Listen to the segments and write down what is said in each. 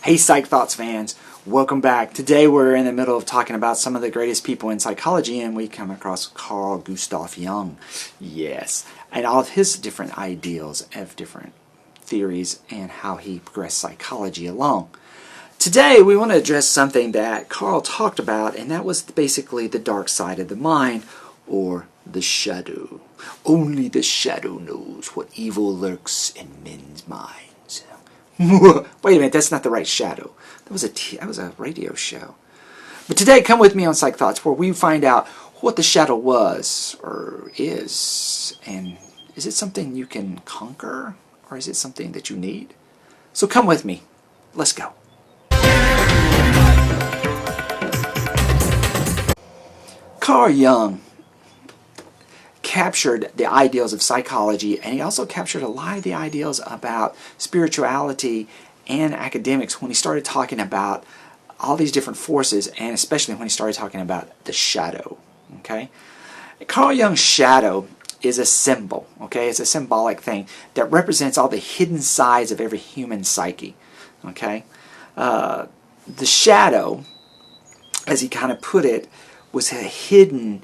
Hey Psychthoughts fans, welcome back. Today we're in the middle of talking about some of the greatest people in psychology, and we come across Carl Gustav Jung. Yes, and all of his different ideals of different theories and how he progressed psychology along. Today we want to address something that Carl talked about, and that was basically the dark side of the mind, or the shadow. Only the shadow knows what evil lurks in men's minds. Wait a minute, that's not the right shadow. That was a radio show. But today, come with me on Psych Thoughts, where we find out what the shadow was, or is, and is it something you can conquer, or is it something that you need? So come with me. Let's go. Carl Jung captured the ideals of psychology, and he also captured a lot of the ideals about spirituality and academics when he started talking about all these different forces, and especially when he started talking about the shadow. Okay, Carl Jung's shadow is a symbol. Okay, it's a symbolic thing that represents all the hidden sides of every human psyche. Okay, the shadow, as he kind of put it, was a hidden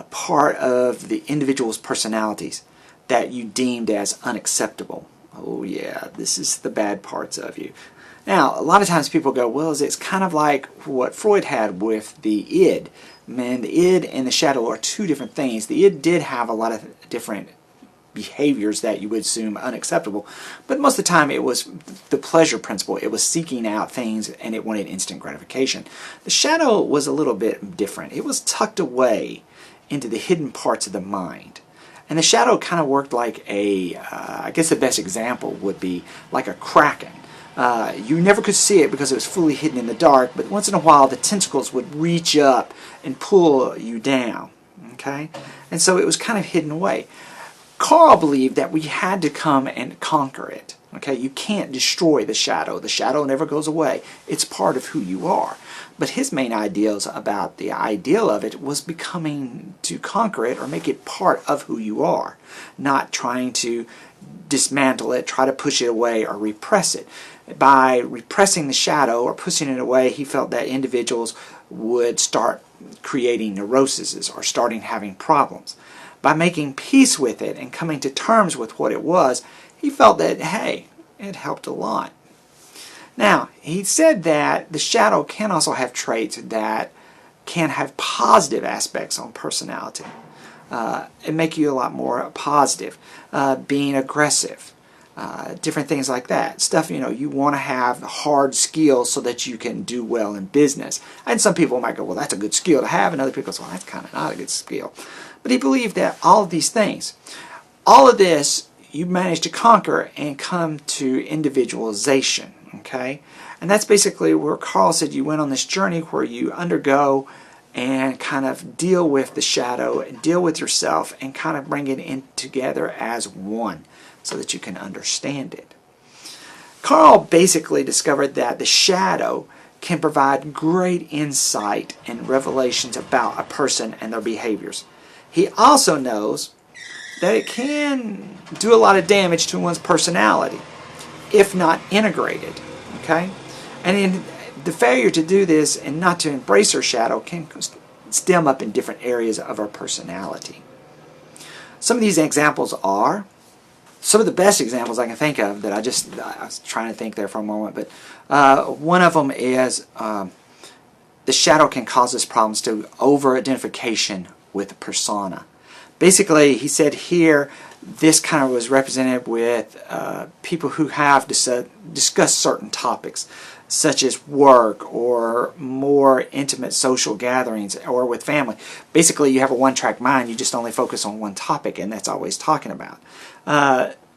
part of the individual's personalities that you deemed as unacceptable. Oh yeah, this is the bad parts of you. Now, a lot of times people go, well, it's kind of like what Freud had with the id. Man, the id and the shadow are two different things. The id did have a lot of different behaviors that you would assume unacceptable, but most of the time it was the pleasure principle. It was seeking out things and it wanted instant gratification. The shadow was a little bit different. It was tucked away into the hidden parts of the mind. And the shadow kind of worked like I guess the best example would be like a kraken. You never could see it because it was fully hidden in the dark, but once in a while the tentacles would reach up and pull you down. Okay? And so it was kind of hidden away. Carl believed that we had to come and conquer it. Okay, you can't destroy the shadow. The shadow never goes away. It's part of who you are. But his main ideals about the ideal of it was becoming to conquer it or make it part of who you are, not trying to dismantle it, try to push it away, or repress it. By repressing the shadow or pushing it away, he felt that individuals would start creating neuroses or starting having problems. By making peace with it and coming to terms with what it was, he felt that, hey, it helped a lot. Now, he said that the shadow can also have traits that can have positive aspects on personality and make you a lot more positive. Being aggressive, different things like that. Stuff, you want to have hard skills so that you can do well in business. And some people might go, well, that's a good skill to have, and other people go, well, that's kind of not a good skill. But he believed that all of these things, all of this, you manage to conquer and come to individualization. Okay? And that's basically where Carl said you went on this journey where you undergo and kind of deal with the shadow and deal with yourself and kind of bring it in together as one so that you can understand it. Carl basically discovered that the shadow can provide great insight and revelations about a person and their behaviors. He also knows that it can do a lot of damage to one's personality if not integrated. Okay? And in the failure to do this and not to embrace our shadow can stem up in different areas of our personality. Some of these examples are, some of the best examples I can think of that I was trying to think there for a moment, but one of them is the shadow can cause us problems to over-identification with a persona. Basically, he said here, this kind of was represented with people who have discussed certain topics, such as work or more intimate social gatherings or with family. Basically, you have a one-track mind. You just only focus on one topic, and that's always talking about.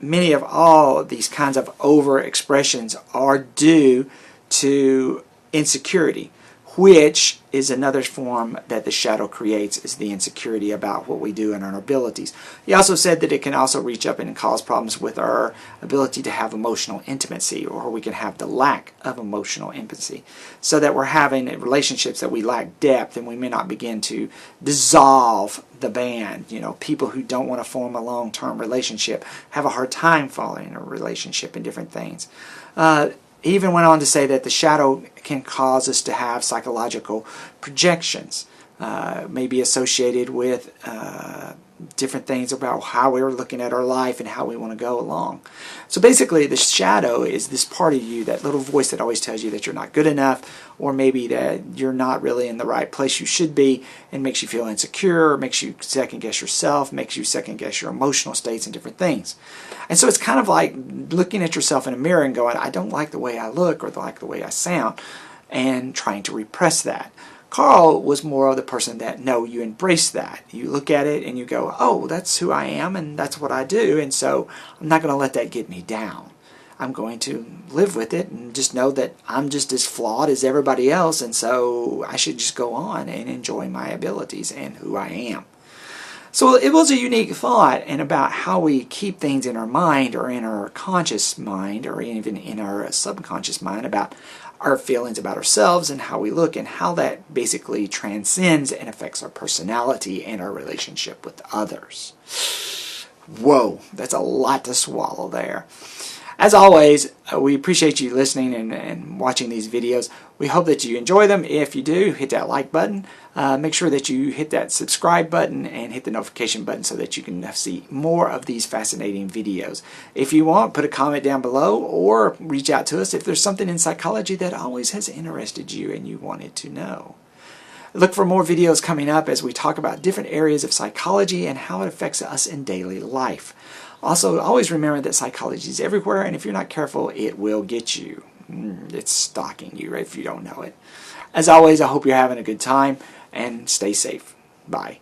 Many of all these kinds of over-expressions are due to insecurity, which is another form that the shadow creates, is the insecurity about what we do and our abilities. He also said that it can also reach up and cause problems with our ability to have emotional intimacy, or we can have the lack of emotional intimacy, so that we're having relationships that we lack depth, and we may not begin to dissolve the band. People who don't want to form a long-term relationship have a hard time following a relationship and different things. He even went on to say that the shadow can cause us to have psychological projections, maybe associated with different things about how we're looking at our life and how we want to go along. So basically, the shadow is this part of you, that little voice that always tells you that you're not good enough, or maybe that you're not really in the right place you should be, and makes you feel insecure, makes you second guess yourself, makes you second guess your emotional states and different things. And so it's kind of like looking at yourself in a mirror and going, I don't like the way I look or like the way I sound, and trying to repress that. Carl was more of the person that, no, you embrace that. You look at it and you go, oh, that's who I am and that's what I do, and so I'm not going to let that get me down. I'm going to live with it and just know that I'm just as flawed as everybody else, and so I should just go on and enjoy my abilities and who I am. So it was a unique thought, and about how we keep things in our mind or in our conscious mind or even in our subconscious mind about our feelings about ourselves and how we look, and how that basically transcends and affects our personality and our relationship with others. Whoa, that's a lot to swallow there. As always, we appreciate you listening and watching these videos. We hope that you enjoy them. If you do, hit that like button. Make sure that you hit that subscribe button and hit the notification button so that you can see more of these fascinating videos. If you want, put a comment down below or reach out to us if there's something in psychology that always has interested you and you wanted to know. Look for more videos coming up as we talk about different areas of psychology and how it affects us in daily life. Also, always remember that psychology is everywhere, and if you're not careful, it will get you. It's stalking you right if you don't know it. As always, I hope you're having a good time, and stay safe. Bye.